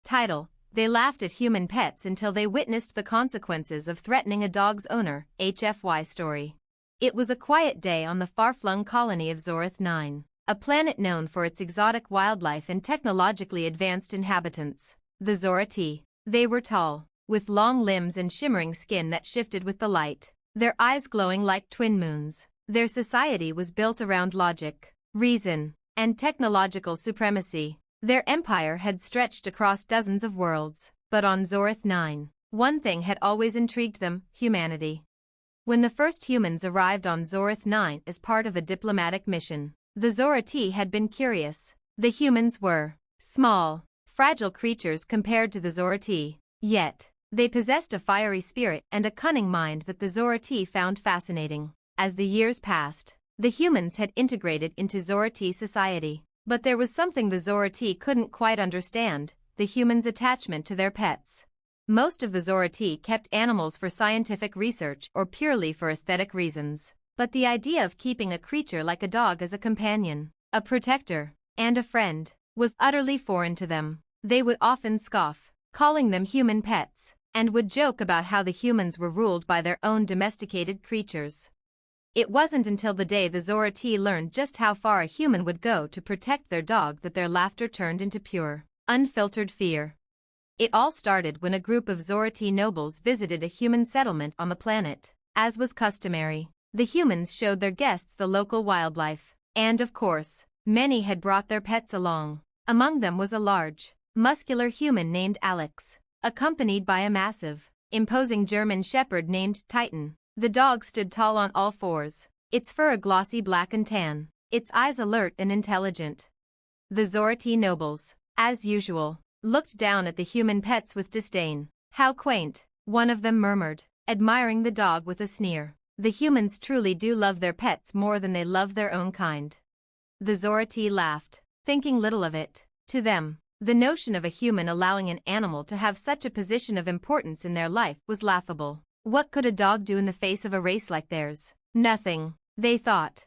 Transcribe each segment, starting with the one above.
Title: They laughed at human pets until they witnessed the consequences of threatening a dog's owner. HFY story. It was a quiet day on the far-flung colony of Zorath 9, a planet known for its exotic wildlife and technologically advanced inhabitants. The Zorathi. They were tall, with long limbs and shimmering skin that shifted with the light, their eyes glowing like twin moons. Their society was built around logic, reason, and technological supremacy. Their empire had stretched across dozens of worlds, but on Zorath 9, one thing had always intrigued them: humanity. When the first humans arrived on Zorath 9 as part of a diplomatic mission, the Zorathi had been curious. The humans were small, fragile creatures compared to the Zorathi, yet they possessed a fiery spirit and a cunning mind that the Zorathi found fascinating. As the years passed, the humans had integrated into Zorathi society. But there was something the Zorathi couldn't quite understand: the humans' attachment to their pets. Most of the Zorathi kept animals for scientific research or purely for aesthetic reasons. But the idea of keeping a creature like a dog as a companion, a protector, and a friend was utterly foreign to them. They would often scoff, calling them human pets, and would joke about how the humans were ruled by their own domesticated creatures. It wasn't until the day the Zorathi learned just how far a human would go to protect their dog that their laughter turned into pure, unfiltered fear. It all started when a group of Zorathi nobles visited a human settlement on the planet. As was customary, the humans showed their guests the local wildlife, and of course, many had brought their pets along. Among them was a large, muscular human named Alex, accompanied by a massive, imposing German shepherd named Titan. The dog stood tall on all fours, its fur a glossy black and tan, its eyes alert and intelligent. The Zorathi nobles, as usual, looked down at the human pets with disdain. "How quaint," one of them murmured, admiring the dog with a sneer. "The humans truly do love their pets more than they love their own kind." The Zorathi laughed, thinking little of it. To them, the notion of a human allowing an animal to have such a position of importance in their life was laughable. What could a dog do in the face of a race like theirs? Nothing, they thought.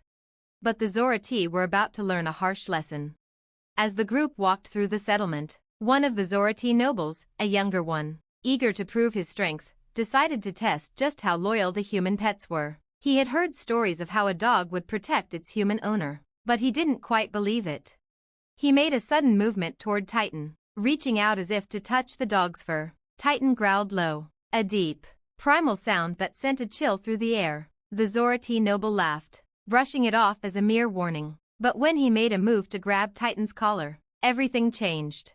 But the Zorathi were about to learn a harsh lesson. As the group walked through the settlement, one of the Zorathi nobles, a younger one, eager to prove his strength, decided to test just how loyal the human pets were. He had heard stories of how a dog would protect its human owner, but he didn't quite believe it. He made a sudden movement toward Titan, reaching out as if to touch the dog's fur. Titan growled low, a deep, primal sound that sent a chill through the air. The Zorathi noble laughed, brushing it off as a mere warning. But when he made a move to grab Titan's collar, everything changed.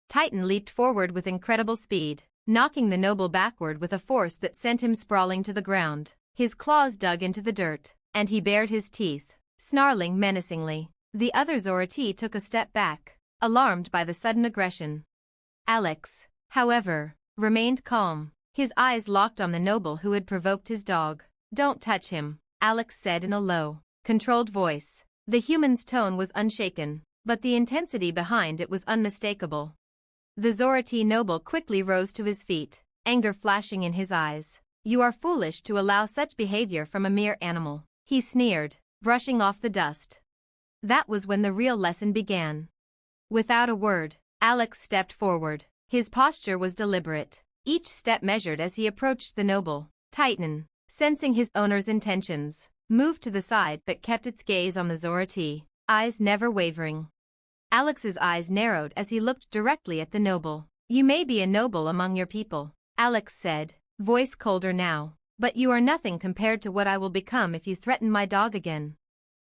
Titan leaped forward with incredible speed, knocking the noble backward with a force that sent him sprawling to the ground. His claws dug into the dirt, and he bared his teeth, snarling menacingly. The other Zorathi took a step back, alarmed by the sudden aggression. Alex, however, remained calm, his eyes locked on the noble who had provoked his dog. "Don't touch him," Alex said in a low, controlled voice. The human's tone was unshaken, but the intensity behind it was unmistakable. The Zorathi noble quickly rose to his feet, anger flashing in his eyes. "You are foolish to allow such behavior from a mere animal," he sneered, brushing off the dust. That was when the real lesson began. Without a word, Alex stepped forward. His posture was deliberate, each step measured as he approached the noble. Titan, sensing his owner's intentions, moved to the side but kept its gaze on the Zorathi, eyes never wavering. Alex's eyes narrowed as he looked directly at the noble. "You may be a noble among your people," Alex said, voice colder now, "but you are nothing compared to what I will become if you threaten my dog again."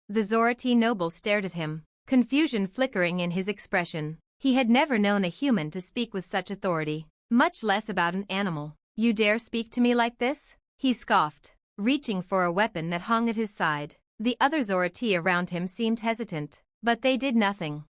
The Zorathi noble stared at him, confusion flickering in his expression. He had never known a human to speak with such authority, much less about an animal. "You dare speak to me like this?" he scoffed, reaching for a weapon that hung at his side. The other Zorathi around him seemed hesitant, but they did nothing.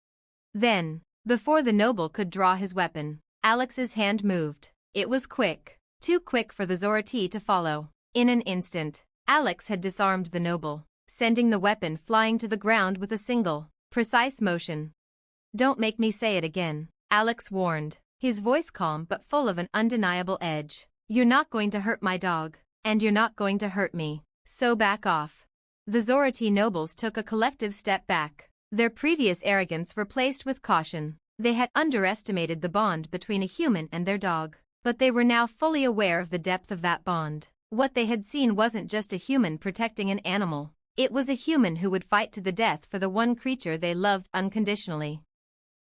Then, before the noble could draw his weapon, Alex's hand moved. It was quick, too quick for the Zorathi to follow. In an instant, Alex had disarmed the noble, sending the weapon flying to the ground with a single, precise motion. "Don't make me say it again," Alex warned, his voice calm but full of an undeniable edge. "You're not going to hurt my dog, and you're not going to hurt me, so back off." The Zorathi nobles took a collective step back, their previous arrogance replaced with caution. They had underestimated the bond between a human and their dog, but they were now fully aware of the depth of that bond. What they had seen wasn't just a human protecting an animal. It was a human who would fight to the death for the one creature they loved unconditionally.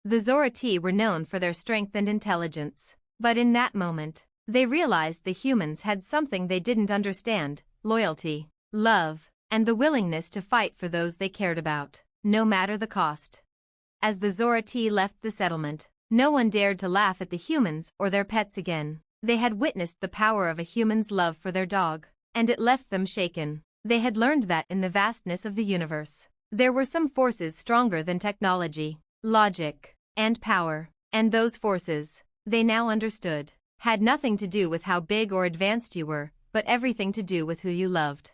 The Zorati were known for their strength and intelligence, but in that moment, they realized the humans had something they didn't understand: loyalty, love, and the willingness to fight for those they cared about, no matter the cost. As the Zorati left the settlement, no one dared to laugh at the humans or their pets again. They had witnessed the power of a human's love for their dog, and it left them shaken. They had learned that in the vastness of the universe, there were some forces stronger than technology, logic, and power, and those forces, they now understood, had nothing to do with how big or advanced you were, but everything to do with who you loved.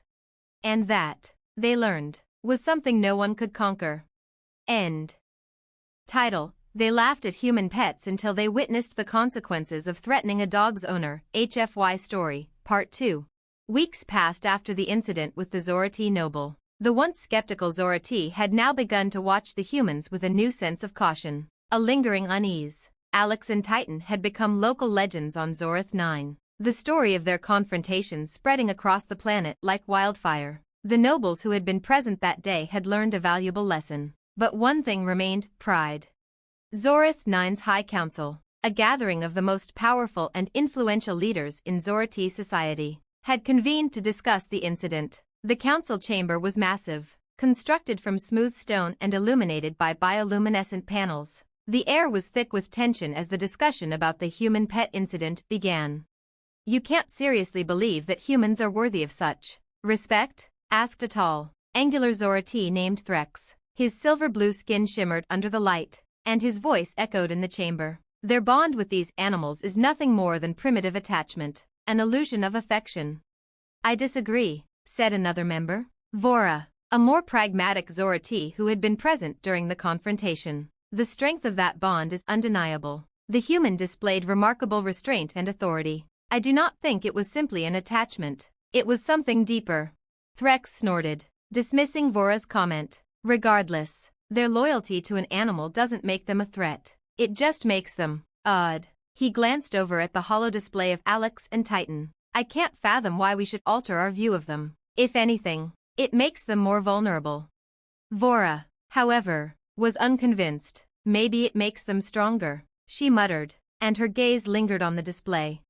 And that, they learned, was something no one could conquer. End. Title: They laughed at human pets until they witnessed the consequences of threatening a dog's owner. HFY Story, Part 2. Weeks passed after the incident with the Zorati noble. The once skeptical Zorati had now begun to watch the humans with a new sense of caution, a lingering unease. Alex and Titan had become local legends on Zorath 9, the story of their confrontation spreading across the planet like wildfire. The nobles who had been present that day had learned a valuable lesson, but one thing remained: pride. Zorath 9's High Council, a gathering of the most powerful and influential leaders in Zorati society, had convened to discuss the incident. The council chamber was massive, constructed from smooth stone and illuminated by bioluminescent panels. The air was thick with tension as the discussion about the human pet incident began. "You can't seriously believe that humans are worthy of such respect?" asked a tall, angular Zorati named Threx. His silver-blue skin shimmered under the light, and his voice echoed in the chamber. "Their bond with these animals is nothing more than primitive attachment, an illusion of affection." "I disagree," said another member, Vora, a more pragmatic Zorati who had been present during the confrontation. "The strength of that bond is undeniable. The human displayed remarkable restraint and authority. I do not think it was simply an attachment. It was something deeper." Threx snorted, dismissing Vora's comment. "Regardless, their loyalty to an animal doesn't make them a threat. It just makes them odd." He glanced over at the hollow display of Alex and Titan. "I can't fathom why we should alter our view of them. If anything, it makes them more vulnerable." Vora, however, was unconvinced. "Maybe it makes them stronger," she muttered, and her gaze lingered on the display.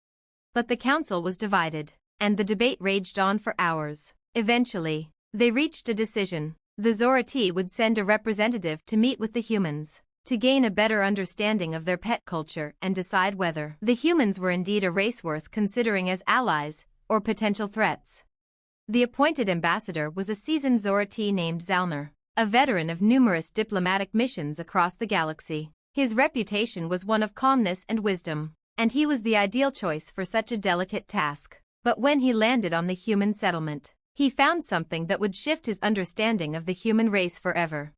But the council was divided, and the debate raged on for hours. Eventually, they reached a decision. The Zorati would send a representative to meet with the humans, to gain a better understanding of their pet culture and decide whether the humans were indeed a race worth considering as allies or potential threats. The appointed ambassador was a seasoned Zorati named Zalner, a veteran of numerous diplomatic missions across the galaxy. His reputation was one of calmness and wisdom, and he was the ideal choice for such a delicate task. But when he landed on the human settlement, he found something that would shift his understanding of the human race forever.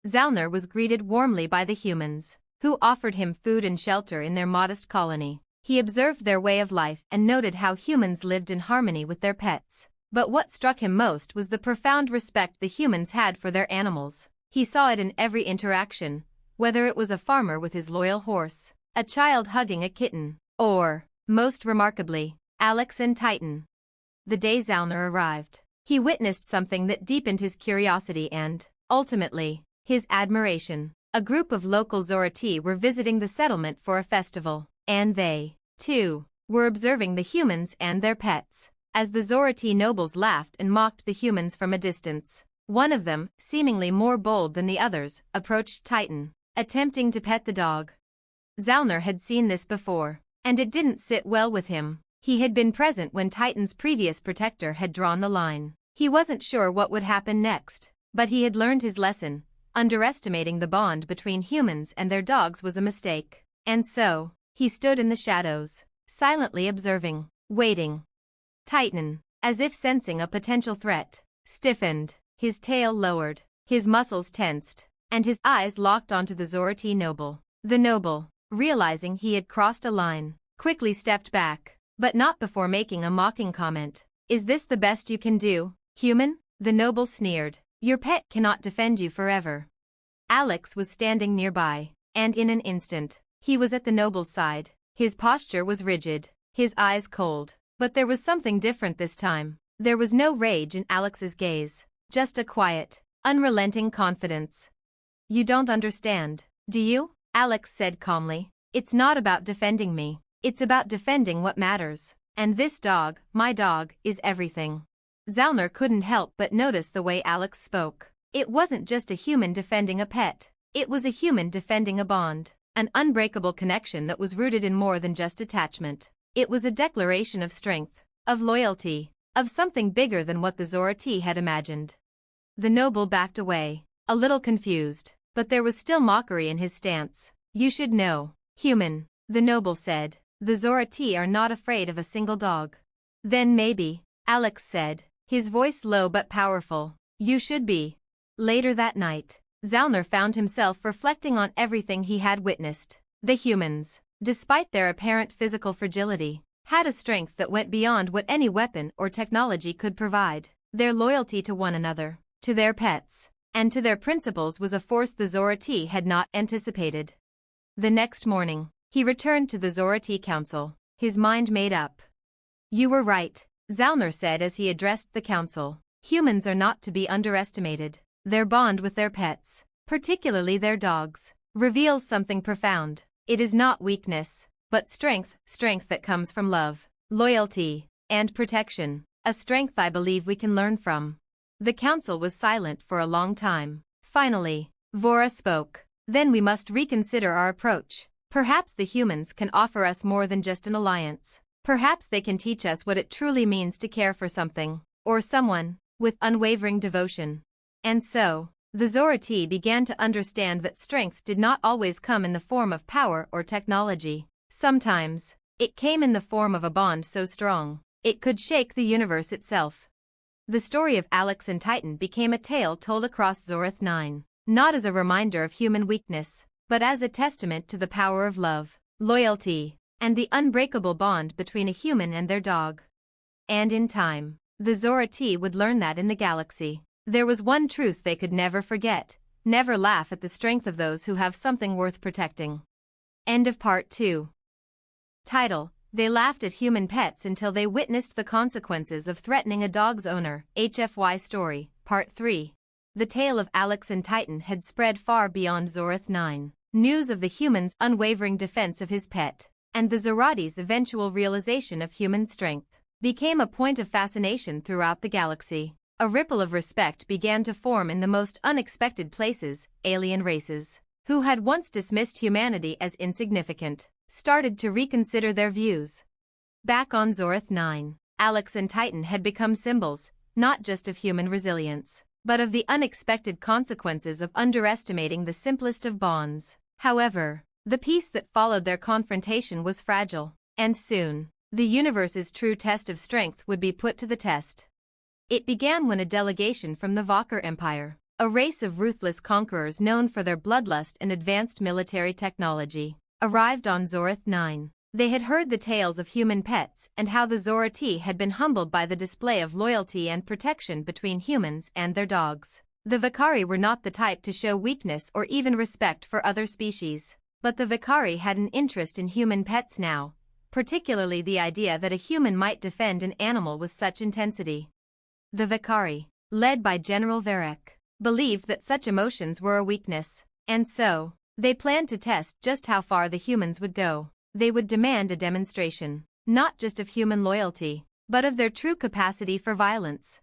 Zalner was greeted warmly by the humans, who offered him food and shelter in their modest colony. He observed their way of life and noted how humans lived in harmony with their pets. But what struck him most was the profound respect the humans had for their animals. He saw it in every interaction, whether it was a farmer with his loyal horse, a child hugging a kitten, or, most remarkably, Alex and Titan. The day Zalner arrived, he witnessed something that deepened his curiosity and, ultimately, his admiration. A group of local Zorati were visiting the settlement for a festival, and they, too, were observing the humans and their pets. As the Zorati nobles laughed and mocked the humans from a distance, one of them, seemingly more bold than the others, approached Titan, attempting to pet the dog. Zalner had seen this before, and it didn't sit well with him. He had been present when Titan's previous protector had drawn the line. He wasn't sure what would happen next, but he had learned his lesson. Underestimating the bond between humans and their dogs was a mistake. And so, he stood in the shadows, silently observing, waiting. Titan, as if sensing a potential threat, stiffened, his tail lowered, his muscles tensed, and his eyes locked onto the Zorati noble. The noble, realizing he had crossed a line, quickly stepped back, but not before making a mocking comment. "Is this the best you can do, human?" The noble sneered. "Your pet cannot defend you forever." Alex was standing nearby, And in an instant, he was at the noble's side. His posture was rigid, his eyes cold. But there was something different this time. There was no rage in Alex's gaze, just a quiet, unrelenting confidence. "You don't understand, do you?" Alex said calmly. "It's not about defending me. It's about defending what matters. And this dog, my dog, is everything." Zalnor couldn't help but notice the way Alex spoke. It wasn't just a human defending a pet. It was a human defending a bond, an unbreakable connection that was rooted in more than just attachment. It was a declaration of strength, of loyalty, of something bigger than what the Zorati had imagined. The noble backed away, a little confused, but there was still mockery in his stance. "You should know, human," the noble said. "The Zorati are not afraid of a single dog." "Then maybe," Alex said, his voice low but powerful, "you should be." Later that night, Zalnor found himself reflecting on everything he had witnessed. The humans, despite their apparent physical fragility, had a strength that went beyond what any weapon or technology could provide. Their loyalty to one another, to their pets, and to their principles was a force the Zorati had not anticipated. The next morning, he returned to the Zorati Council, his mind made up. "You were right," Zalnor said as he addressed the council. "Humans are not to be underestimated. Their bond with their pets, particularly their dogs, reveals something profound. It is not weakness, but strength that comes from love, loyalty, and protection, a strength I believe we can learn from." The council was silent for a long time. Finally, Vora spoke. "Then we must reconsider our approach. Perhaps the humans can offer us more than just an alliance. Perhaps they can teach us what it truly means to care for something, or someone, with unwavering devotion." And so, the Zorati began to understand that strength did not always come in the form of power or technology. Sometimes, it came in the form of a bond so strong, it could shake the universe itself. The story of Alex and Titan became a tale told across Zorath 9, not as a reminder of human weakness, but as a testament to the power of love, loyalty, and the unbreakable bond between a human and their dog. And in time, the Zorati would learn that in the galaxy, there was one truth they could never forget: never laugh at the strength of those who have something worth protecting. End of Part 2. Title: They laughed at human pets until they witnessed the consequences of threatening a dog's owner. HFY Story, Part 3. The tale of Alex and Titan had spread far beyond Zorath 9. News of the human's unwavering defense of his pet, and the Zorati's eventual realization of human strength, became a point of fascination throughout the galaxy. A ripple of respect began to form in the most unexpected places. Alien races, who had once dismissed humanity as insignificant, started to reconsider their views. Back on Zorath 9, Alex and Titan had become symbols, not just of human resilience, but of the unexpected consequences of underestimating the simplest of bonds. However, the peace that followed their confrontation was fragile, and soon, the universe's true test of strength would be put to the test. It began when a delegation from the Valkyr Empire, a race of ruthless conquerors known for their bloodlust and advanced military technology, arrived on Zorath 9. They had heard the tales of human pets and how the Zorati had been humbled by the display of loyalty and protection between humans and their dogs. The Vakari were not the type to show weakness or even respect for other species, but the Vakari had an interest in human pets now, particularly the idea that a human might defend an animal with such intensity. The Vakari, led by General Varek, believed that such emotions were a weakness, and so, they planned to test just how far the humans would go. They would demand a demonstration, not just of human loyalty, but of their true capacity for violence.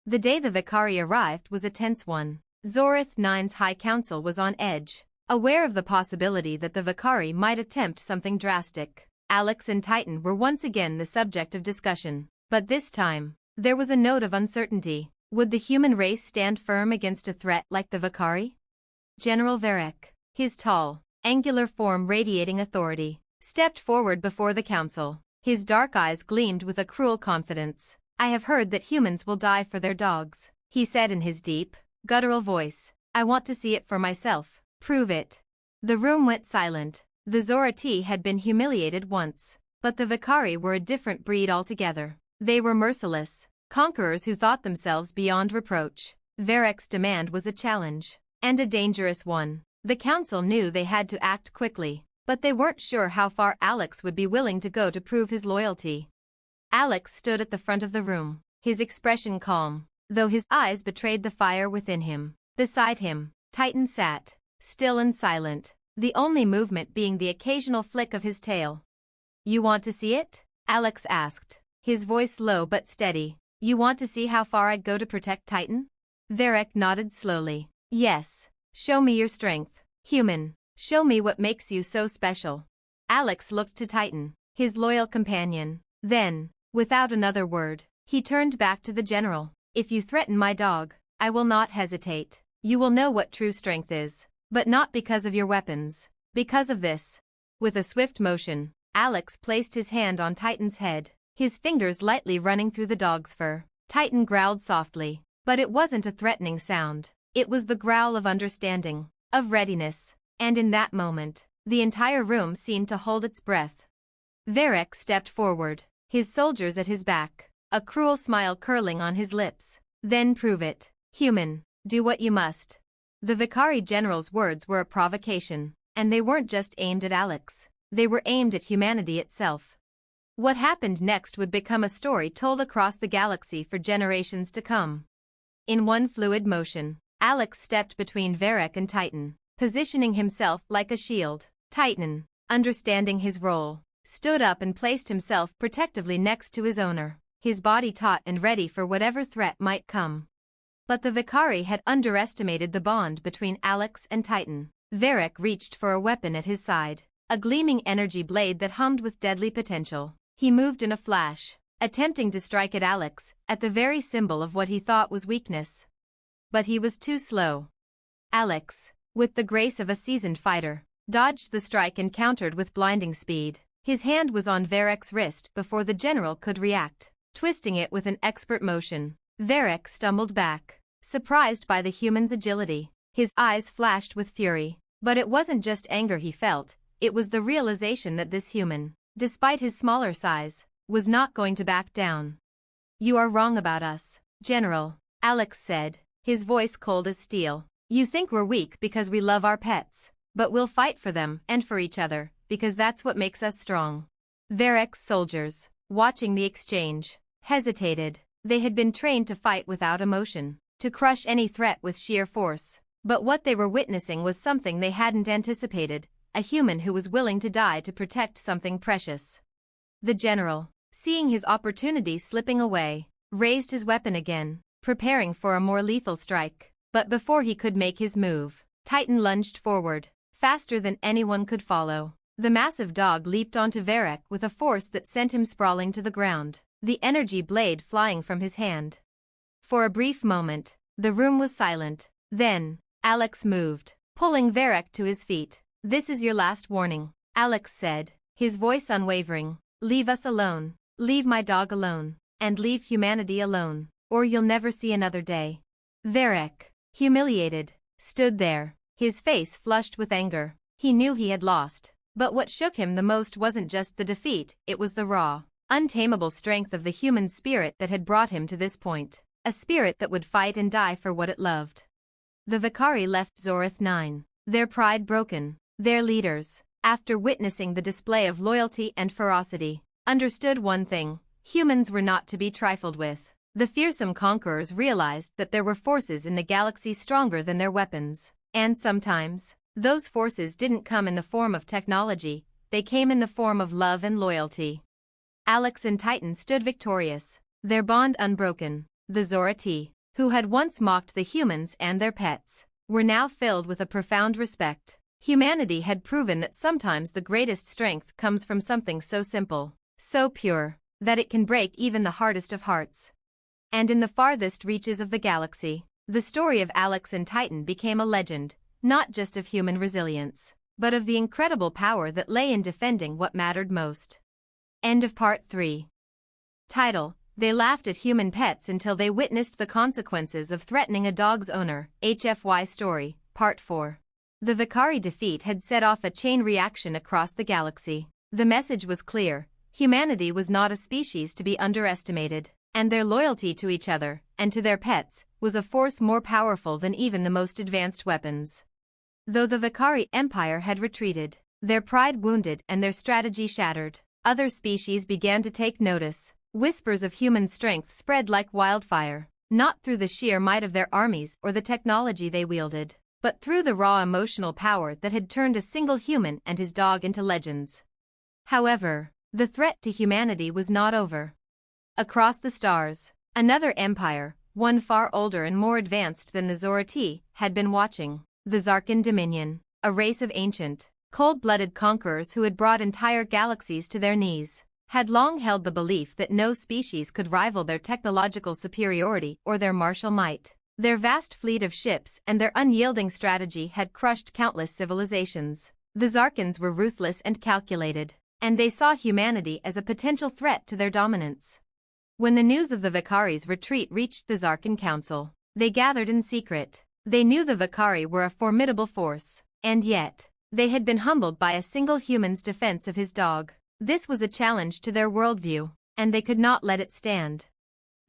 The day the Vakari arrived was a tense one. Zorath 9's High Council was on edge, aware of the possibility that the Vakari might attempt something drastic. Alex and Titan were once again the subject of discussion, but this time, there was a note of uncertainty. Would the human race stand firm against a threat like the Vakari? General Varek, his tall, angular form radiating authority, stepped forward before the council. His dark eyes gleamed with a cruel confidence. "I have heard that humans will die for their dogs," he said in his deep, guttural voice. "I want to see it for myself. Prove it." The room went silent. The Zorati had been humiliated once, but the Vakari were a different breed altogether. They were merciless, conquerors who thought themselves beyond reproach. Varek's demand was a challenge, and a dangerous one. The council knew they had to act quickly, but they weren't sure how far Alex would be willing to go to prove his loyalty. Alex stood at the front of the room, his expression calm, though his eyes betrayed the fire within him. Beside him, Titan sat, still and silent, the only movement being the occasional flick of his tail. "You want to see it?" Alex asked, his voice low but steady. "You want to see how far I'd go to protect Titan?" Varric nodded slowly. "Yes. Show me your strength, human. Show me what makes you so special." Alex looked to Titan, his loyal companion. Then, without another word, he turned back to the general. "If you threaten my dog, I will not hesitate. You will know what true strength is. But not because of your weapons. Because of this." With a swift motion, Alex placed his hand on Titan's head, his fingers lightly running through the dog's fur. Titan growled softly, but it wasn't a threatening sound. It was the growl of understanding, of readiness, and in that moment, the entire room seemed to hold its breath. Varric stepped forward, his soldiers at his back, a cruel smile curling on his lips. "Then prove it, human. Do what you must." The Vicari general's words were a provocation, and they weren't just aimed at Alex. They were aimed at humanity itself. What happened next would become a story told across the galaxy for generations to come. In one fluid motion, Alex stepped between Varric and Titan, positioning himself like a shield. Titan, understanding his role, stood up and placed himself protectively next to his owner, his body taut and ready for whatever threat might come. But the Vicari had underestimated the bond between Alex and Titan. Varric reached for a weapon at his side, a gleaming energy blade that hummed with deadly potential. He moved in a flash, attempting to strike at Alex, at the very symbol of what he thought was weakness. But he was too slow. Alex, with the grace of a seasoned fighter, dodged the strike and countered with blinding speed. His hand was on Varric's wrist before the general could react, twisting it with an expert motion. Varric stumbled back, surprised by the human's agility. His eyes flashed with fury, but it wasn't just anger he felt, it was the realization that this human, despite his smaller size, was not going to back down. "You are wrong about us, General," Alex said, his voice cold as steel. "You think we're weak because we love our pets, but we'll fight for them and for each other, because that's what makes us strong." Varric's soldiers, watching the exchange, hesitated. They had been trained to fight without emotion, to crush any threat with sheer force. But what they were witnessing was something they hadn't anticipated, a human who was willing to die to protect something precious. The general, seeing his opportunity slipping away, raised his weapon again, preparing for a more lethal strike. But before he could make his move, Titan lunged forward, faster than anyone could follow. The massive dog leaped onto Varric with a force that sent him sprawling to the ground, the energy blade flying from his hand. For a brief moment, the room was silent. Then, Alex moved, pulling Varric to his feet. "This is your last warning," Alex said, his voice unwavering. "Leave us alone, leave my dog alone, and leave humanity alone, or you'll never see another day." Varric, humiliated, stood there, his face flushed with anger. He knew he had lost, but what shook him the most wasn't just the defeat, it was the raw, untamable strength of the human spirit that had brought him to this point, a spirit that would fight and die for what it loved. The Vicari left Zorith 9, their pride broken. Their leaders, after witnessing the display of loyalty and ferocity, understood one thing: humans were not to be trifled with. The fearsome conquerors realized that there were forces in the galaxy stronger than their weapons, and sometimes, those forces didn't come in the form of technology, they came in the form of love and loyalty. Alex and Titan stood victorious, their bond unbroken. The Zorati, who had once mocked the humans and their pets, were now filled with a profound respect. Humanity had proven that sometimes the greatest strength comes from something so simple, so pure, that it can break even the hardest of hearts. And in the farthest reaches of the galaxy, the story of Alex and Titan became a legend, not just of human resilience, but of the incredible power that lay in defending what mattered most. End of Part 3. Title: They laughed at human pets until they witnessed the consequences of threatening a dog's owner. HFY Story, Part 4. The Vicari defeat had set off a chain reaction across the galaxy. The message was clear: humanity was not a species to be underestimated, and their loyalty to each other, and to their pets, was a force more powerful than even the most advanced weapons. Though the Vakari Empire had retreated, their pride wounded and their strategy shattered, other species began to take notice. Whispers of human strength spread like wildfire, not through the sheer might of their armies or the technology they wielded, but through the raw emotional power that had turned a single human and his dog into legends. However, the threat to humanity was not over. Across the stars, another empire, one far older and more advanced than the Zorati, had been watching. The Zarkan Dominion, a race of ancient, cold-blooded conquerors who had brought entire galaxies to their knees, had long held the belief that no species could rival their technological superiority or their martial might. Their vast fleet of ships and their unyielding strategy had crushed countless civilizations. The Zarkans were ruthless and calculated, and they saw humanity as a potential threat to their dominance. When the news of the Vakari's retreat reached the Zarkan Council, they gathered in secret. They knew the Vakari were a formidable force, and yet, they had been humbled by a single human's defense of his dog. This was a challenge to their worldview, and they could not let it stand.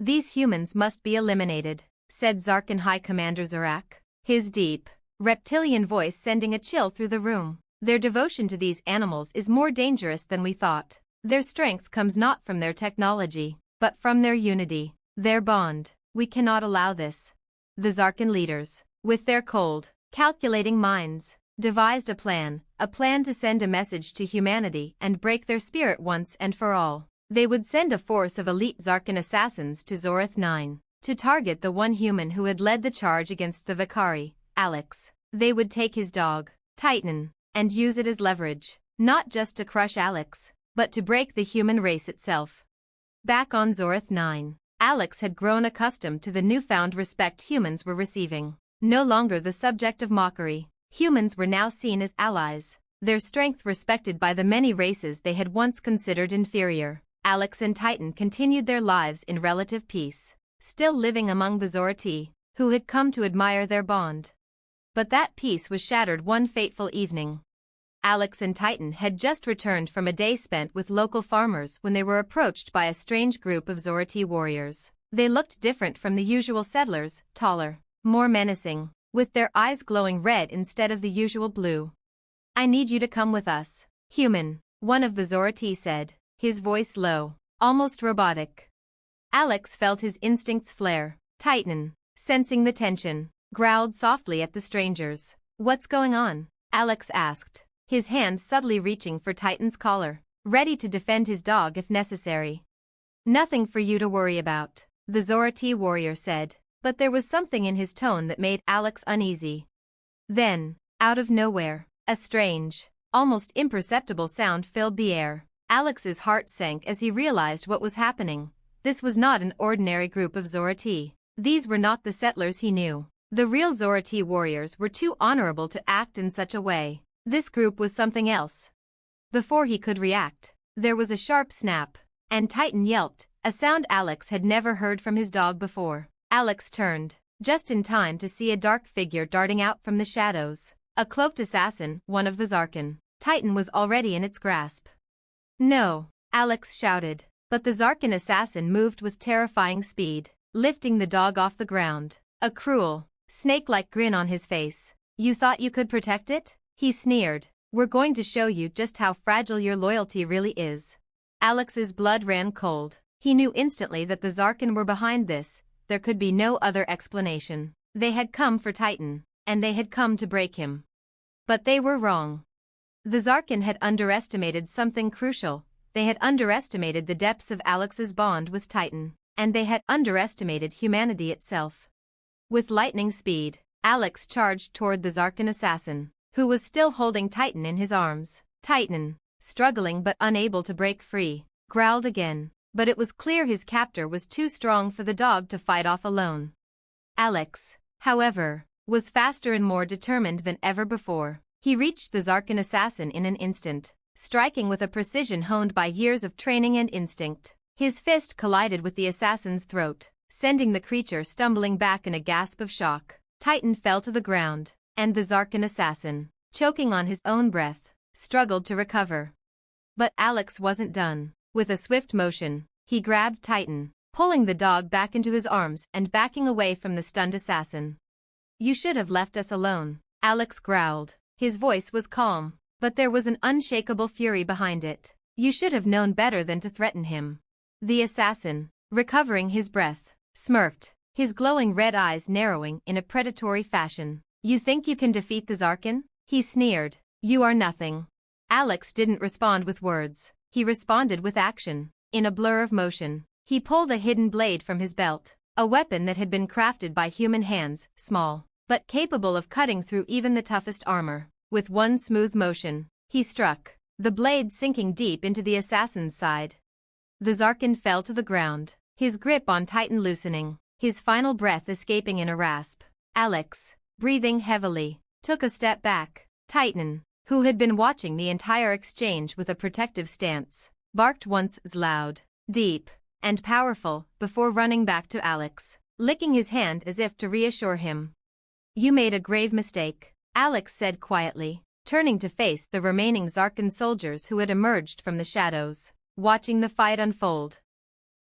"These humans must be eliminated," said Zarkan High Commander Zarak, his deep, reptilian voice sending a chill through the room. "Their devotion to these animals is more dangerous than we thought. Their strength comes not from their technology, but from their unity, their bond. We cannot allow this." The Zarkan leaders, with their cold, calculating minds, devised a plan to send a message to humanity and break their spirit once and for all. They would send a force of elite Zarkan assassins to Zorath 9, to target the one human who had led the charge against the Vakari, Alex. They would take his dog, Titan, and use it as leverage, not just to crush Alex, but to break the human race itself. Back on Zorath 9, Alex had grown accustomed to the newfound respect humans were receiving. No longer the subject of mockery, humans were now seen as allies, their strength respected by the many races they had once considered inferior. Alex and Titan continued their lives in relative peace, still living among the Zorati, who had come to admire their bond. But that peace was shattered one fateful evening. Alex and Titan had just returned from a day spent with local farmers when they were approached by a strange group of Zorati warriors. They looked different from the usual settlers, taller, more menacing, with their eyes glowing red instead of the usual blue. "I need you to come with us, human," one of the Zorati said, his voice low, almost robotic. Alex felt his instincts flare. Titan, sensing the tension, growled softly at the strangers. "What's going on?" Alex asked, his hand subtly reaching for Titan's collar, ready to defend his dog if necessary. "Nothing for you to worry about," the Zorati warrior said, but there was something in his tone that made Alex uneasy. Then, out of nowhere, a strange, almost imperceptible sound filled the air. Alex's heart sank as he realized what was happening. This was not an ordinary group of Zorati. These were not the settlers he knew. The real Zorati warriors were too honorable to act in such a way. This group was something else. Before he could react, there was a sharp snap, and Titan yelped, a sound Alex had never heard from his dog before. Alex turned, just in time to see a dark figure darting out from the shadows. A cloaked assassin, one of the Zarkan. Titan was already in its grasp. "No," Alex shouted, but the Zarkan assassin moved with terrifying speed, lifting the dog off the ground, a cruel, snake-like grin on his face. "You thought you could protect it?" he sneered. "We're going to show you just how fragile your loyalty really is." Alex's blood ran cold. He knew instantly that the Zarkan were behind this. There could be no other explanation. They had come for Titan, and they had come to break him. But they were wrong. The Zarkan had underestimated something crucial. They had underestimated the depths of Alex's bond with Titan, and they had underestimated humanity itself. With lightning speed, Alex charged toward the Zarkan assassin, who was still holding Titan in his arms. Titan, struggling but unable to break free, growled again, but it was clear his captor was too strong for the dog to fight off alone. Alex, however, was faster and more determined than ever before. He reached the Zarkan assassin in an instant, striking with a precision honed by years of training and instinct. His fist collided with the assassin's throat, sending the creature stumbling back in a gasp of shock. Titan fell to the ground, and the Zarkan assassin, choking on his own breath, struggled to recover. But Alex wasn't done. With a swift motion, he grabbed Titan, pulling the dog back into his arms and backing away from the stunned assassin. "You should have left us alone," Alex growled. His voice was calm, but there was an unshakable fury behind it. You should have known better than to threaten him. The assassin, recovering his breath, smirked, his glowing red eyes narrowing in a predatory fashion. You think you can defeat the Zarkin? He sneered. You are nothing. Alex didn't respond with words. He responded with action. In a blur of motion, he pulled a hidden blade from his belt, a weapon that had been crafted by human hands, small, but capable of cutting through even the toughest armor. With one smooth motion, he struck, the blade sinking deep into the assassin's side. The Zarkin fell to the ground, his grip on Titan loosening, his final breath escaping in a rasp. Alex, breathing heavily, took a step back. Titan, who had been watching the entire exchange with a protective stance, barked once as loud, deep, and powerful, before running back to Alex, licking his hand as if to reassure him. You made a grave mistake, Alex said quietly, turning to face the remaining Zarkin soldiers who had emerged from the shadows, watching the fight unfold.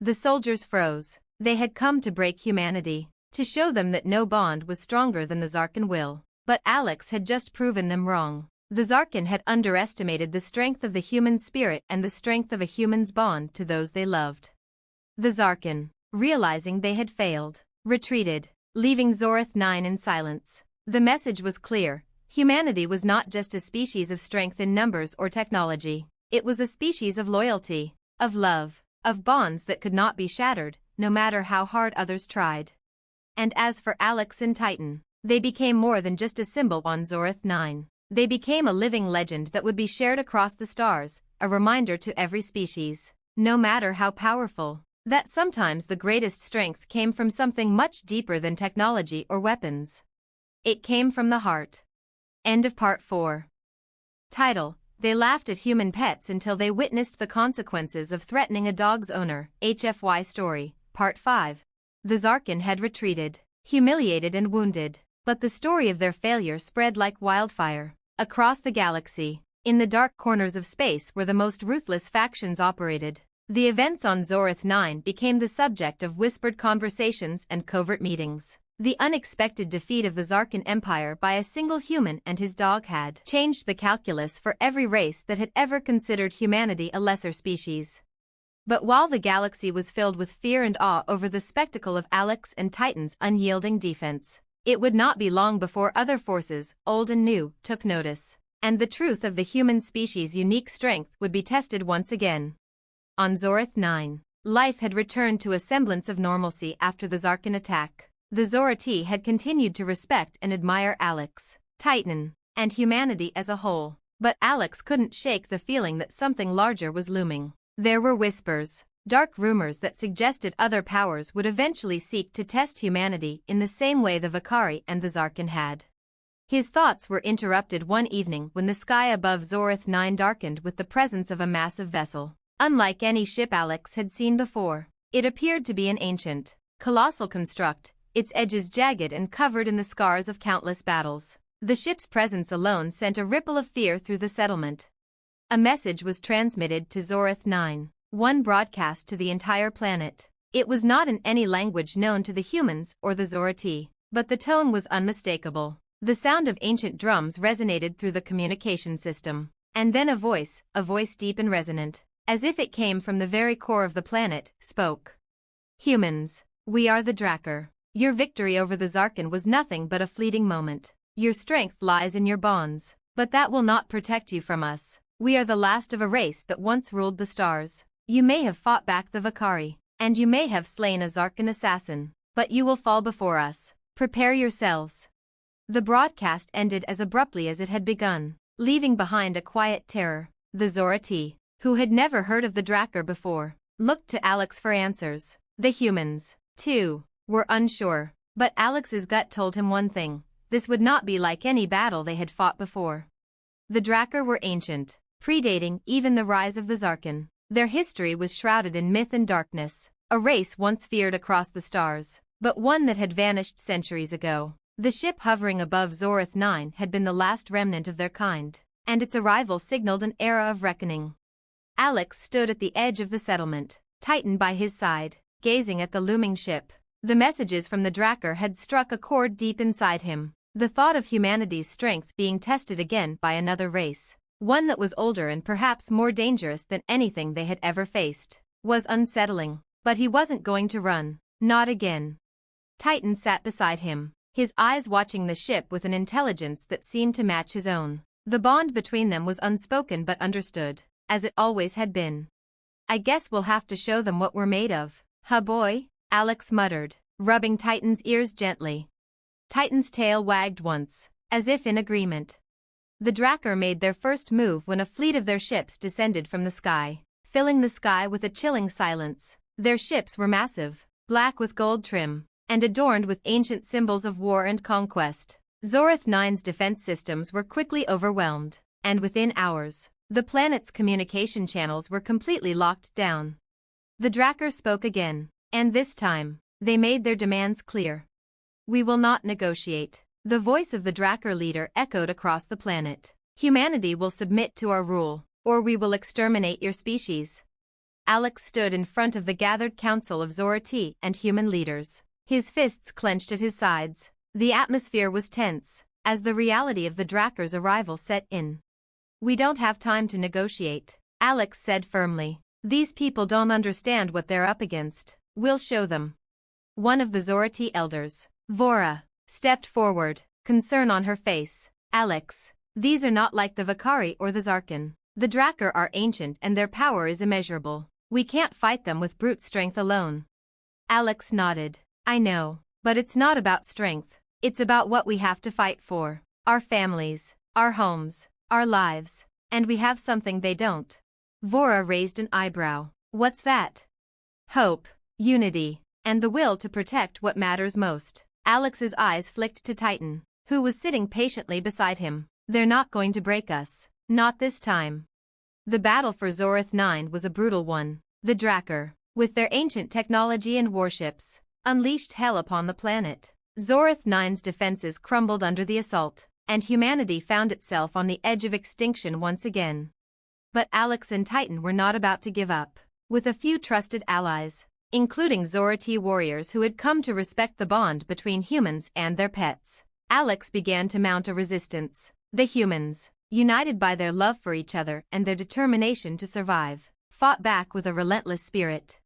The soldiers froze. They had come to break humanity, to show them that no bond was stronger than the Zarkin will. But Alex had just proven them wrong. The Zarkin had underestimated the strength of the human spirit and the strength of a human's bond to those they loved. The Zarkin, realizing they had failed, retreated, leaving Zorath 9 in silence. The message was clear. Humanity was not just a species of strength in numbers or technology. It was a species of loyalty, of love, of bonds that could not be shattered, no matter how hard others tried. And as for Alex and Titan, they became more than just a symbol on Zorath 9. They became a living legend that would be shared across the stars, a reminder to every species, no matter how powerful, that sometimes the greatest strength came from something much deeper than technology or weapons. It came from the heart. End of Part 4. Title: They laughed at human pets until they witnessed the consequences of threatening a dog's owner. HFY Story, Part 5. The Zarkin had retreated, humiliated and wounded, but the story of their failure spread like wildfire. Across the galaxy, in the dark corners of space where the most ruthless factions operated, the events on Zorath 9 became the subject of whispered conversations and covert meetings. The unexpected defeat of the Zarkin Empire by a single human and his dog had changed the calculus for every race that had ever considered humanity a lesser species. But while the galaxy was filled with fear and awe over the spectacle of Alex and Titan's unyielding defense, it would not be long before other forces, old and new, took notice, and the truth of the human species' unique strength would be tested once again. On Zorath 9, life had returned to a semblance of normalcy after the Zarkin attack. The Zorati had continued to respect and admire Alex, Titan, and humanity as a whole, but Alex couldn't shake the feeling that something larger was looming. There were whispers, dark rumors that suggested other powers would eventually seek to test humanity in the same way the Vakari and the Zarkin had. His thoughts were interrupted one evening when the sky above Zorath 9 darkened with the presence of a massive vessel. Unlike any ship Alex had seen before, it appeared to be an ancient, colossal construct, its edges jagged and covered in the scars of countless battles. The ship's presence alone sent a ripple of fear through the settlement. A message was transmitted to Zorath 9. One broadcast to the entire planet. It was not in any language known to the humans or the Zorati, but the tone was unmistakable. The sound of ancient drums resonated through the communication system. And then a voice deep and resonant, as if it came from the very core of the planet, spoke. Humans, we are the Drakkar. Your victory over the Zarkin was nothing but a fleeting moment. Your strength lies in your bonds, but that will not protect you from us. We are the last of a race that once ruled the stars. You may have fought back the Vakari, and you may have slain a Zarkin assassin, but you will fall before us. Prepare yourselves. The broadcast ended as abruptly as it had begun, leaving behind a quiet terror. The Zorati, who had never heard of the Drakkar before, looked to Alex for answers. The humans, too, were unsure, but Alex's gut told him one thing: this would not be like any battle they had fought before. The Drakkar were ancient, predating even the rise of the Zarkin. Their history was shrouded in myth and darkness, a race once feared across the stars, but one that had vanished centuries ago. The ship hovering above Zorath 9 had been the last remnant of their kind, and its arrival signaled an era of reckoning. Alex stood at the edge of the settlement, Titan by his side, gazing at the looming ship. The messages from the Drakkar had struck a chord deep inside him. The thought of humanity's strength being tested again by another race, one that was older and perhaps more dangerous than anything they had ever faced, was unsettling. But he wasn't going to run. Not again. Titan sat beside him, his eyes watching the ship with an intelligence that seemed to match his own. The bond between them was unspoken but understood, as it always had been. I guess we'll have to show them what we're made of, huh boy? Alex muttered, rubbing Titan's ears gently. Titan's tail wagged once, as if in agreement. The Drakkar made their first move when a fleet of their ships descended from the sky, filling the sky with a chilling silence. Their ships were massive, black with gold trim, and adorned with ancient symbols of war and conquest. Zorath 9's defense systems were quickly overwhelmed, and within hours, the planet's communication channels were completely locked down. The Drakkar spoke again, and this time, they made their demands clear. We will not negotiate. The voice of the Drakkar leader echoed across the planet. Humanity will submit to our rule, or we will exterminate your species. Alex stood in front of the gathered council of Zorath and human leaders, his fists clenched at his sides. The atmosphere was tense, as the reality of the Drakkar's arrival set in. We don't have time to negotiate, Alex said firmly. These people don't understand what they're up against. We'll show them. One of the Zorath elders, Vora, stepped forward, concern on her face. Alex, these are not like the Vakari or the Zarkan. The Drakkar are ancient and their power is immeasurable. We can't fight them with brute strength alone. Alex nodded. I know, but it's not about strength. It's about what we have to fight for. Our families, our homes, our lives. And we have something they don't. Vora raised an eyebrow. What's that? Hope, unity, and the will to protect what matters most. Alex's eyes flicked to Titan, who was sitting patiently beside him. They're not going to break us. Not this time. The battle for Zorath 9 was a brutal one. The Drakkar, with their ancient technology and warships, unleashed hell upon the planet. Zorath 9's defenses crumbled under the assault, and humanity found itself on the edge of extinction once again. But Alex and Titan were not about to give up. With a few trusted allies, including Zorath warriors who had come to respect the bond between humans and their pets, Alex began to mount a resistance. The humans, united by their love for each other and their determination to survive, fought back with a relentless spirit.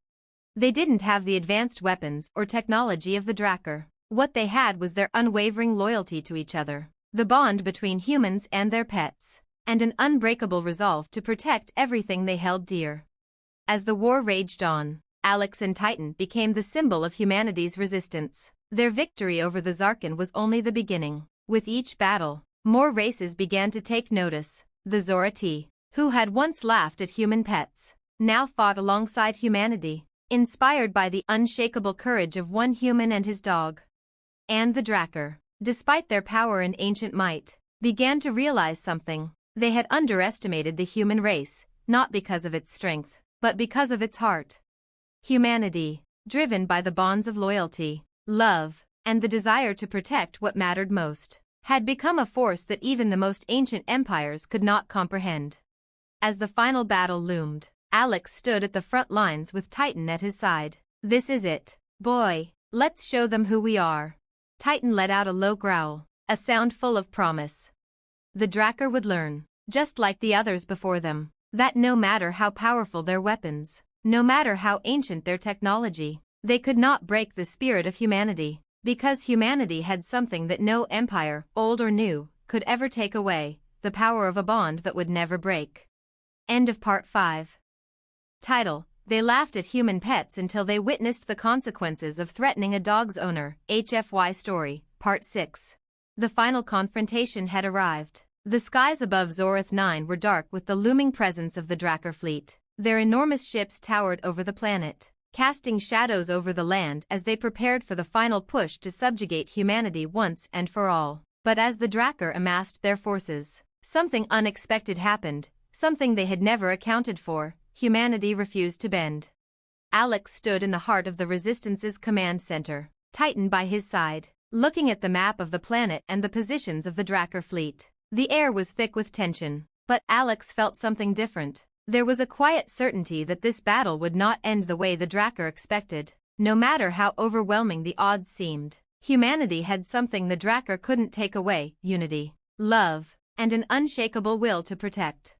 They didn't have the advanced weapons or technology of the Drakkar. What they had was their unwavering loyalty to each other, the bond between humans and their pets, and an unbreakable resolve to protect everything they held dear. As the war raged on, Alex and Titan became the symbol of humanity's resistance. Their victory over the Zarkan was only the beginning. With each battle, more races began to take notice. The Zorath, who had once laughed at human pets, now fought alongside humanity, inspired by the unshakable courage of one human and his dog. And the Drakkar, despite their power and ancient might, began to realize something. They had underestimated the human race, not because of its strength, but because of its heart. Humanity, driven by the bonds of loyalty, love, and the desire to protect what mattered most, had become a force that even the most ancient empires could not comprehend. As the final battle loomed, Alex stood at the front lines with Titan at his side. This is it, boy. Let's show them who we are. Titan let out a low growl, a sound full of promise. The Drakkar would learn, just like the others before them, that no matter how powerful their weapons, no matter how ancient their technology, they could not break the spirit of humanity, because humanity had something that no empire, old or new, could ever take away, the power of a bond that would never break. End of Part 5. Title: They laughed at human pets until they witnessed the consequences of threatening a dog's owner. HFY Story, Part 6. The final confrontation had arrived. The skies above Zorath 9 were dark with the looming presence of the Drakkar fleet. Their enormous ships towered over the planet, casting shadows over the land as they prepared for the final push to subjugate humanity once and for all. But as the Drakkar amassed their forces, something unexpected happened, something they had never accounted for. Humanity refused to bend. Alex stood in the heart of the Resistance's command center, Titan by his side, looking at the map of the planet and the positions of the Drakkar fleet. The air was thick with tension, but Alex felt something different. There was a quiet certainty that this battle would not end the way the Drakkar expected, no matter how overwhelming the odds seemed. Humanity had something the Drakkar couldn't take away: unity, love, and an unshakable will to protect.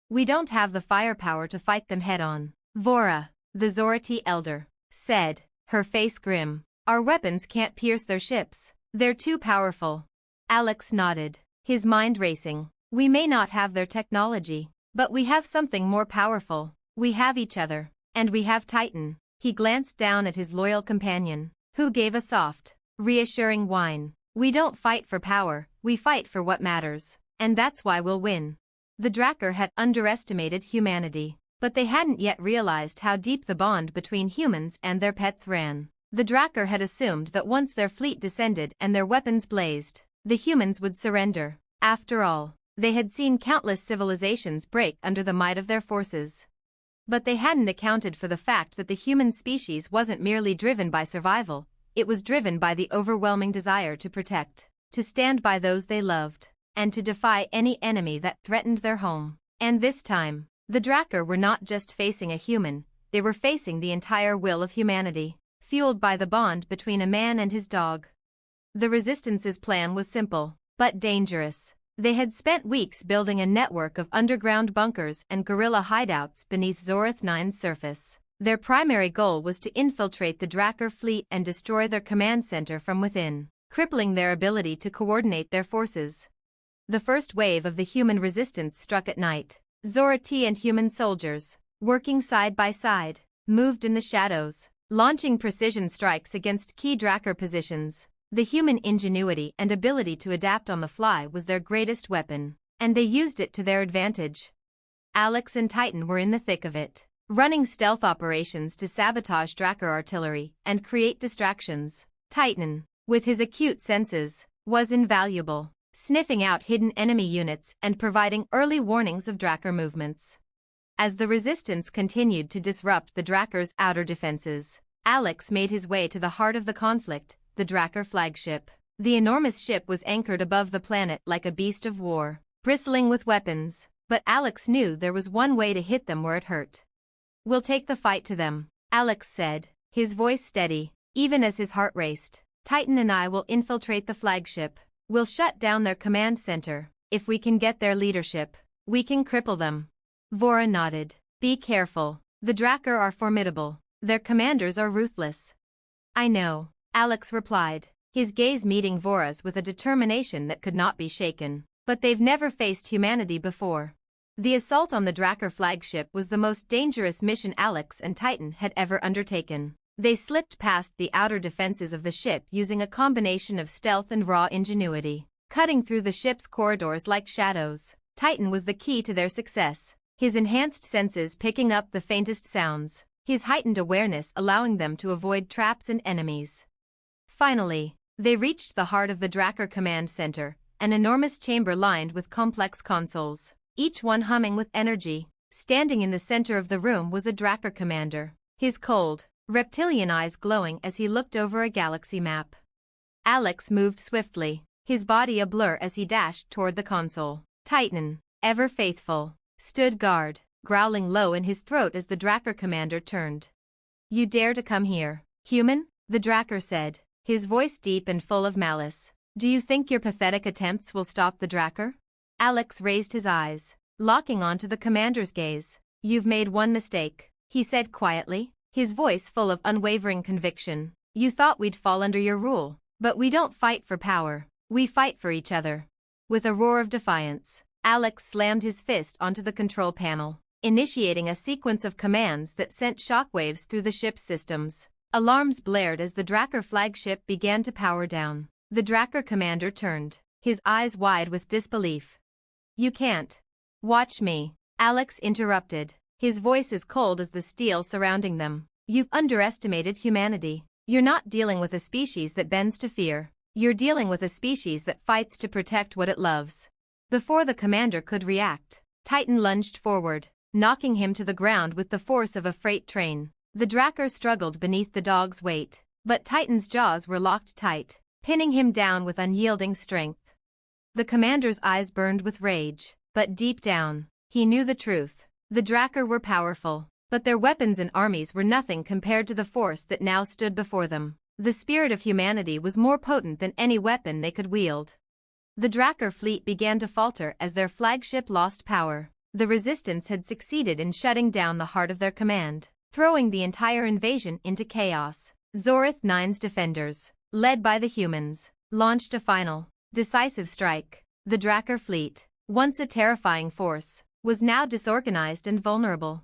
We don't have the firepower to fight them head-on, Vora, the Zorati elder, said, her face grim. Our weapons can't pierce their ships. They're too powerful. Alex nodded, his mind racing. We may not have their technology, but we have something more powerful. We have each other. And we have Titan. He glanced down at his loyal companion, who gave a soft, reassuring whine. We don't fight for power, we fight for what matters. And that's why we'll win. The Drakkar had underestimated humanity, but they hadn't yet realized how deep the bond between humans and their pets ran. The Drakkar had assumed that once their fleet descended and their weapons blazed, the humans would surrender. After all, they had seen countless civilizations break under the might of their forces. But they hadn't accounted for the fact that the human species wasn't merely driven by survival, it was driven by the overwhelming desire to protect, to stand by those they loved, and to defy any enemy that threatened their home. And this time, the Drakkar were not just facing a human, they were facing the entire will of humanity, fueled by the bond between a man and his dog. The Resistance's plan was simple, but dangerous. They had spent weeks building a network of underground bunkers and guerrilla hideouts beneath Zorath 9's surface. Their primary goal was to infiltrate the Drakkar fleet and destroy their command center from within, crippling their ability to coordinate their forces. The first wave of the human resistance struck at night. Zorati and human soldiers, working side by side, moved in the shadows, launching precision strikes against key Drakkar positions. The human ingenuity and ability to adapt on the fly was their greatest weapon, and they used it to their advantage. Alex and Titan were in the thick of it, running stealth operations to sabotage Drakkar artillery and create distractions. Titan, with his acute senses, was invaluable, sniffing out hidden enemy units and providing early warnings of Drakkar movements. As the Resistance continued to disrupt the Drakkar's outer defenses, Alex made his way to the heart of the conflict, the Drakkar flagship. The enormous ship was anchored above the planet like a beast of war, bristling with weapons, but Alex knew there was one way to hit them where it hurt. We'll take the fight to them, Alex said, his voice steady, even as his heart raced. Titan and I will infiltrate the flagship. We'll shut down their command center. If we can get their leadership, we can cripple them. Vora nodded. Be careful. The Drakkar are formidable. Their commanders are ruthless. I know, Alex replied, his gaze meeting Vora's with a determination that could not be shaken. But they've never faced humanity before. The assault on the Drakkar flagship was the most dangerous mission Alex and Titan had ever undertaken. They slipped past the outer defenses of the ship using a combination of stealth and raw ingenuity, cutting through the ship's corridors like shadows. Titan was the key to their success, his enhanced senses picking up the faintest sounds, his heightened awareness allowing them to avoid traps and enemies. Finally, they reached the heart of the Drakkar command center, an enormous chamber lined with complex consoles, each one humming with energy. Standing in the center of the room was a Drakkar commander, his cold, reptilian eyes glowing as he looked over a galaxy map. Alex moved swiftly, his body a blur as he dashed toward the console. Titan, ever faithful, stood guard, growling low in his throat as the Drakkar commander turned. You dare to come here, human? The Drakkar said, his voice deep and full of malice. Do you think your pathetic attempts will stop the Drakkar? Alex raised his eyes, locking onto the commander's gaze. You've made one mistake, he said quietly, his voice full of unwavering conviction. You thought we'd fall under your rule, but we don't fight for power, we fight for each other. With a roar of defiance, Alex slammed his fist onto the control panel, initiating a sequence of commands that sent shockwaves through the ship's systems. Alarms blared as the Drakkar flagship began to power down. The Drakkar commander turned, his eyes wide with disbelief. You can't. Watch me, Alex interrupted, his voice as cold as the steel surrounding them. You've underestimated humanity. You're not dealing with a species that bends to fear. You're dealing with a species that fights to protect what it loves. Before the commander could react, Titan lunged forward, knocking him to the ground with the force of a freight train. The Drakkar struggled beneath the dog's weight, but Titan's jaws were locked tight, pinning him down with unyielding strength. The commander's eyes burned with rage, but deep down, he knew the truth. The Drakkar were powerful, but their weapons and armies were nothing compared to the force that now stood before them. The spirit of humanity was more potent than any weapon they could wield. The Drakkar fleet began to falter as their flagship lost power. The resistance had succeeded in shutting down the heart of their command, throwing the entire invasion into chaos. Zoreth 9's defenders, led by the humans, launched a final, decisive strike. The Drakkar fleet, once a terrifying force, was now disorganized and vulnerable.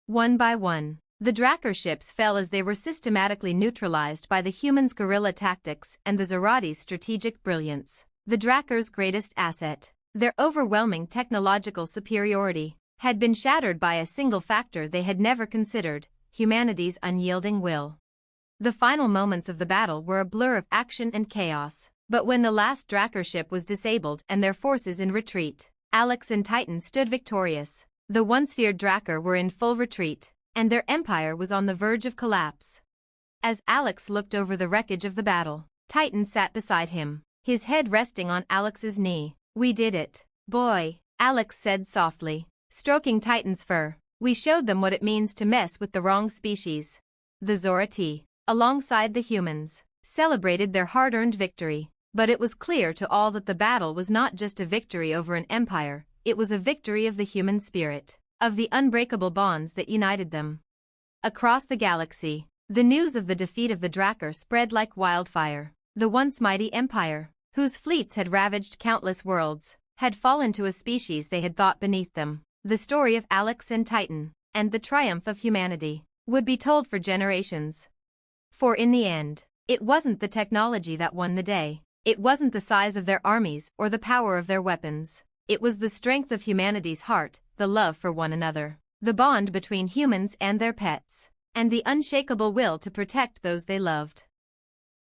One by one, the Drakkar ships fell as they were systematically neutralized by the humans' guerrilla tactics and the Zorati's strategic brilliance. The Drakkar's greatest asset, their overwhelming technological superiority, had been shattered by a single factor they had never considered: humanity's unyielding will. The final moments of the battle were a blur of action and chaos, but when the last Drakkar ship was disabled and their forces in retreat, Alex and Titan stood victorious. The once feared Drakkar were in full retreat, and their empire was on the verge of collapse. As Alex looked over the wreckage of the battle, Titan sat beside him, his head resting on Alex's knee. "We did it, boy," Alex said softly, stroking Titan's fur. "We showed them what it means to mess with the wrong species." The Zorati, alongside the humans, celebrated their hard-earned victory, but it was clear to all that the battle was not just a victory over an empire, it was a victory of the human spirit, of the unbreakable bonds that united them. Across the galaxy, the news of the defeat of the Drakkar spread like wildfire. The once mighty empire, whose fleets had ravaged countless worlds, had fallen to a species they had thought beneath them. The story of Alex and Titan, and the triumph of humanity, would be told for generations. For in the end, it wasn't the technology that won the day. It wasn't the size of their armies or the power of their weapons. It was the strength of humanity's heart, the love for one another, the bond between humans and their pets, and the unshakable will to protect those they loved.